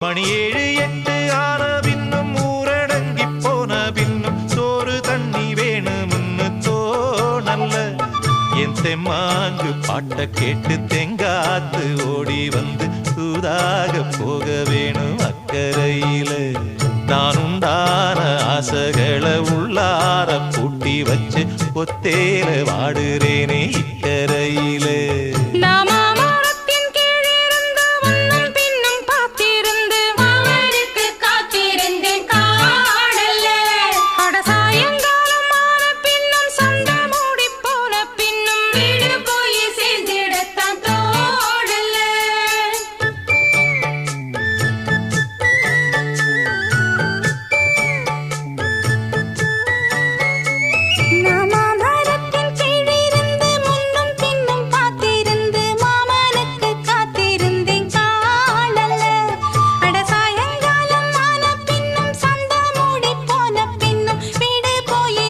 மணி 7 8 ஆன பின்னும் ஊரடங்கி போன பின்னும் சோறு தண்ணி வேணும்னு தோணல்ல. என் தெம்மாங்கு பாட்ட கேட்டு தெங்காத்து ஓடி வந்து சூதாக போக வேணும் அக்கறையில. நான் உண்டான ஆசைகளை உள்ளார பூட்டி வச்சு ஒத்தேல வாடுறேனே.